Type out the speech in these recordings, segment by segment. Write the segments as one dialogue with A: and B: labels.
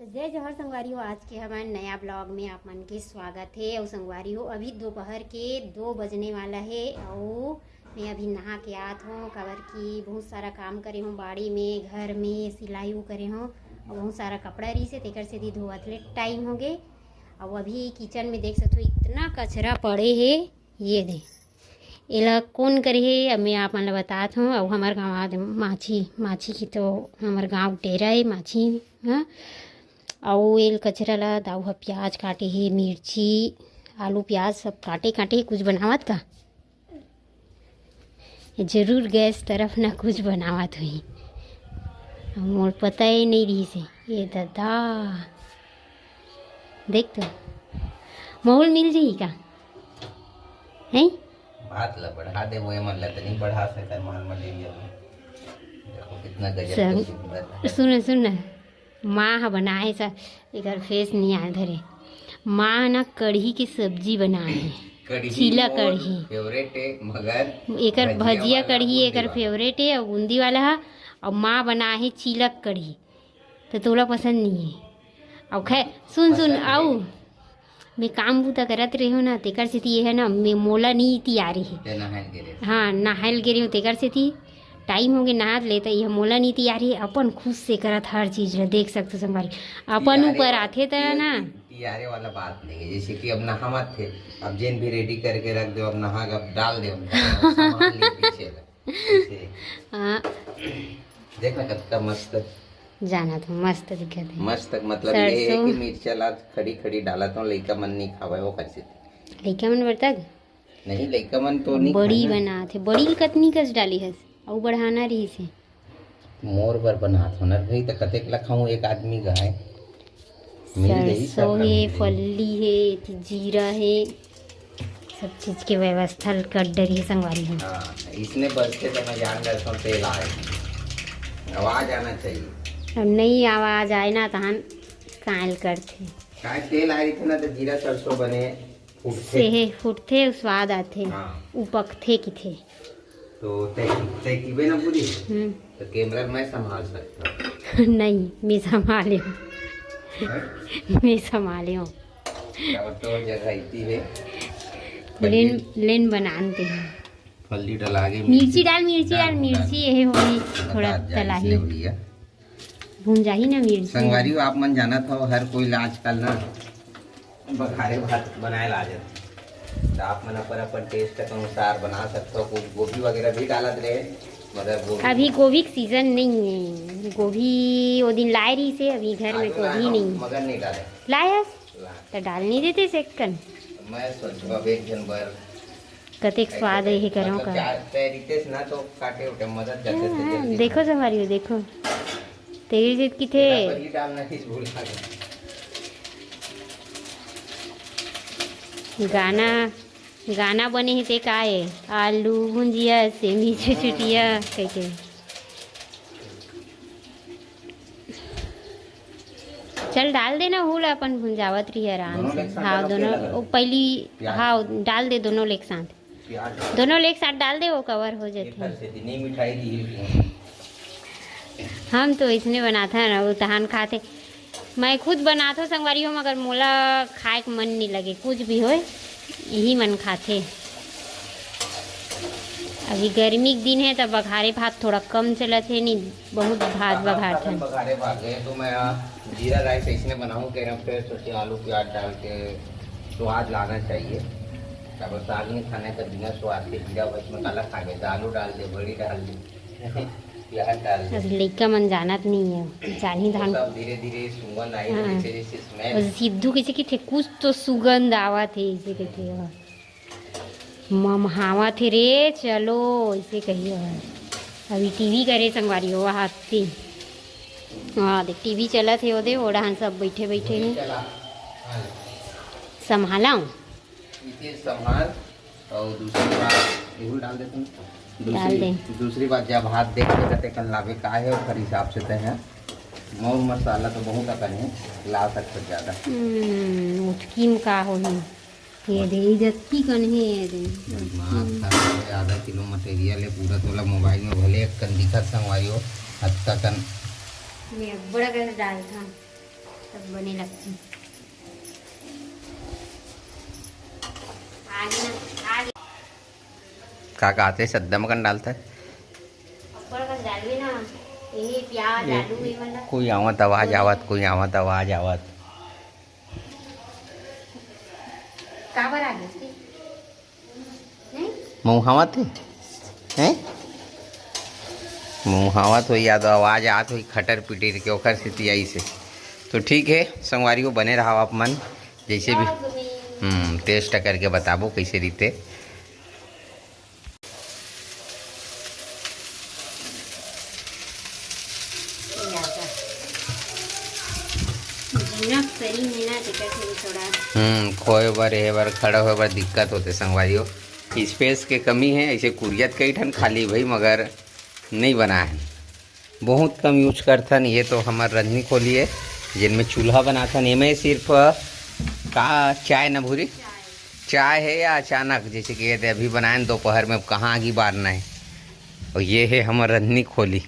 A: तो जय जौहर संगवारी हो। आज के हमारे नया ब्लॉग में आप मन के स्वागत है। और संगवारी हो अभी दोपहर के 2 बजने वाला है और मैं अभी नहा के आत हूँ। काबर की बहुत सारा काम करे हूँ बाड़ी में, घर में सिलाई करे हूँ और बहुत सारा कपड़ा रही से तेकर से दी धोवत ले टाइम हो गए। और अभी किचन में देख सकते हो इतना कचरा पड़े है। ये दे एला कौन करे है अब मैं आप मन ला बतात हूँ। और हमारे गाँव माछी की तो हमारे गाँव डेरा है माछी। हाँ और एल कचरा ला दाऊ ह प्याज काटे हे, मिर्ची आलू प्याज सब काटे काटे कुछ बनावत का जरूर गैस तरफ ना कुछ बनावत हुई। मोर पता ही नहीं रही से ये दादा देख तो माहौल मिल जाही का है।
B: बात ला बढ़ा दे वो मन ला नहीं बढ़ा सकर माल मटेरियल में। देखो कितना गजब
A: सुन माँ हा बनाए सा इधर फेस नहीं आए धरे। माँ ना कढ़ी की सब्जी बनाए है, चीला कढ़ी
B: फेवरेट है मगर
A: एकर भजिया कढ़ी एकर फेवरेट है और बूंदी वाला है। और माँ बनाए है चीलक कढ़ी तो तोला पसंद नहीं है। और खै सुन आओ मैं काम बूता करत रही हूँ ना तेकर से थी है ना मैं मोला नहीं थी आ रही है। हाँ नहायल गिरी हूँ तेकर से थी टाइम हो गया नहा लेता यह मोला नहीं थी आ रही अपन खुद से करत हर चीज ला देख सकते संभारी अपन ऊपर आते तरह ना
B: तैयारे वाला बात नहीं है। जैसे कि अब नहा मत थे अब जेन भी रेडी करके रख दो अब नहा अब डाल दो सामान ले पीछे
A: हाँ
B: देखा कितना मस्त
A: जाना तो मस्त दिखत है।
B: मस्त मतलब ये है कि मिर्चा ला खड़ी खड़ी डाला तो लइका मन नहीं खावे वो कैसे
A: लइका मन बरता
B: नहीं लइका मन तो नहीं
A: बड़ी बना थे बड़ी कतनी कस डाली है और बढ़ाना रही से
B: मोर बर बना थो न भाई तो कतेक लखाऊं एक आदमी गाय
A: सरसों है फल्ली है जीरा है सब चीज के व्यवस्था कर डरी है संगवारी है।
B: हाँ इसने बरसे तो मैं जान रहा हूँ तेल आए आवाज आना चाहिए।
A: अब नहीं आवाज आए ना तहन कायल करते
B: काय तेल आ रही थी ना तो जीरा सरसों बने
A: फुटथे स्वाद आते उपकथे की थे
B: तो तय की ना पूरी तो कैमरा मैं संभाल सकता हूँ
A: नहीं मैं संभाले हूँ मैं संभाले हूँ
B: तो जगह इतनी है
A: लेन बनाते हैं
B: फल्ली डला के
A: मिर्ची डाल मिर्ची ये होगी थोड़ा तलाही भून जाही ना मिर्ची।
B: संगवारी आप मन जाना था हर कोई आजकल ना बघारे भात बनाए ला जाते तो आप मन अपन टेस्ट के अनुसार बना सकते हो। कुछ गोभी वगैरह भी डालत रहे मगर
A: अभी गोभी का सीजन नहीं है। गोभी वो दिन लाए रही से अभी घर में गोभी नहीं
B: मगर नहीं डाले
A: लाया तो डाल नहीं देते सेकंड
B: मैं सोचो एक जन बर
A: कतेक स्वाद है करो का
B: रितेश ना तो काटे उठे मदद करते थे।
A: देखो संभारी देखो तेरी जिद की थे
B: डालना ही भूल खा
A: गाना बने ही ते का है आलू भुंजिया सेमी छुटिया कह चल डाल देना हुल अपन भुंजावत रही आराम से। हाँ दोनों पहली हाँ डाल दे दोनों लेक साथ डाल दे वो कवर हो जाते। हम तो इसने बनाता है ना वो तहान खाते मैं खुद बनाता हूँ संगवारी हो मगर मोला खाए के मन नहीं लगे कुछ भी हो यही मन खाते। अभी गर्मी के दिन है तब बघारे भात थोड़ा कम चलत है नहीं बहुत भात बघार था
B: बघारे भात है तो मैं जीरा राइस इसने बनाऊँ कह रहा हूँ फिर सोचे आलू प्याज डाल के स्वाद लाना चाहिए। तब साग नहीं खाने का बिना स्वाद के जीरा बस मसाला खा गए आलू डाल दे बड़ी डाल दे प्याज डाल दे
A: लड़का मन जानत नहीं है जानी धान
B: धीरे धीरे सुगंध आई
A: सिद्धू कैसे कि थे कुछ तो सुगंध आवा थे इसे कहते ममहावा थे रे चलो इसे कहिए। अभी टीवी करे संगवारी हो हाथी हाँ देख टीवी चला थे ओदे ओढ़ान सब बैठे बैठे हैं संभाला
B: संभाल और दूसरी बात इहू डाल दे दूसरी बात जब हाथ देख के कल लावे का है और हिसाब से तय है मऊ मसाला तो बहुत अपन है ला सकते ज़्यादा
A: मुठकीम का हो ये दे जत्ती कन है ये दे
B: आधा किलो मटेरियल है पूरा तोला मोबाइल में भले एक कन दिखत संगवारी हो हद का कन
A: मैं बड़ा कर डाल था तब बने लगती आगे ना आगे
B: का कहते सद्दा मकन डालता है
A: ऊपर का डालवे ना यही प्याज आलू ये वाला
B: कोई आवत आवाज आवत कोई आवत आवाज आवत
A: काबर आ गई थी नहीं
B: मुँहावा थे हैं मुँहावा तो या तो आवाज आत हुई खटर पिटर के ओखर स्थिति आई से तो ठीक है संगवारी को बने रहा आप मन जैसे भी टेस्ट करके बताबो कैसे रीते खोए बर हे बर खड़ा होए बर दिक्कत होते संगवारियों स्पेस के कमी है ऐसे कुरियत कई ठन खाली भाई मगर नहीं बना है बहुत कम यूज करथन ये तो हमार रंधनी खोली है जिनमें चूल्हा बनाथन इनमें सिर्फ का चाय न भूरी चाय है या अचानक जैसे कि ये अभी बनाए दोपहर में कहाँ आगे बारना है और ये है हमार रंधनी खोली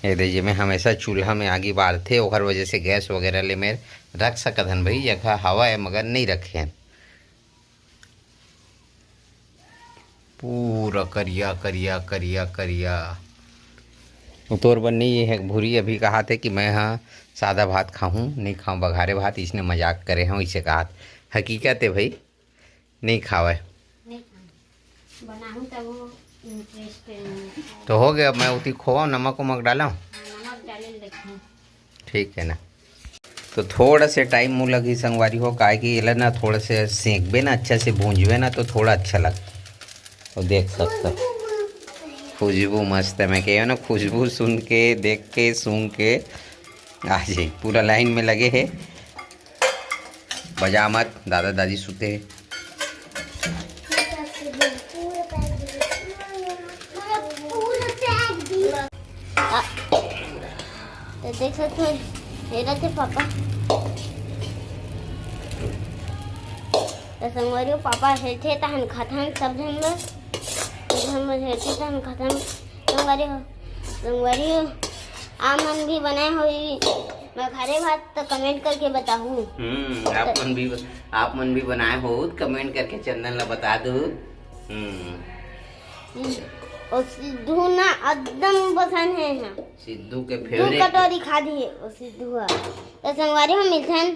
B: ये देखिए मैं हमेशा चूल्हा में आगे बारथे और वजह से गैस वगैरह ले में रख सकथन भाई जगह हवा है मगर नहीं रखे हैं पूरा करिया करिया करिया करिया तोर बन्नी ये है भूरी अभी कहा थे कि मैं हाँ सादा भात खाऊं नहीं खाऊं बघारे भात इसने मजाक करे हैं इसे कहा हकीकत है भाई नहीं खावे
A: बनाऊं तब वो इंटरेस्ट
B: तो हो गया मैं उती खोआ नमक वमक डाला
A: नमक डाले रखी
B: ठीक है ना तो थोड़ा से टाइम मुँह लगी संगवारी हो काहे कि ये ना थोड़ा से सेंकबे ना अच्छा से भूंजबे ना तो थोड़ा अच्छा लगता और देख सकता खुशबू मस्त है मैं कह ना खुशबू सुन के देख के सुन के आ जाए पूरा लाइन में लगे है बजा मत दादा दादी सुते है
A: तो देख सकते हो मेरा थे पापा तो संगवारी पापा हेल्थे तहन खतन सब हम हेल्थे तहन खतन संगवारी आप मन भी बनाए हो मैं घरे भात तो कमेंट करके बताऊँ
B: आप मन भी बनाए हो कमेंट करके चंदन ला बता दो
A: और सिद्धू ना एकदम पसंद है यहाँ
B: सिद्धू के
A: दो
B: फेवरेट
A: कटोरी खा दी है और सिद्धू तो संगवारी हम मिलते हैं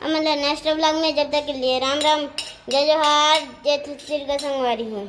A: मतलब नेक्स्ट व्लॉग में जब तक के लिए राम राम जय जोहार जय छत्तीसगढ़ संगवारी हूँ।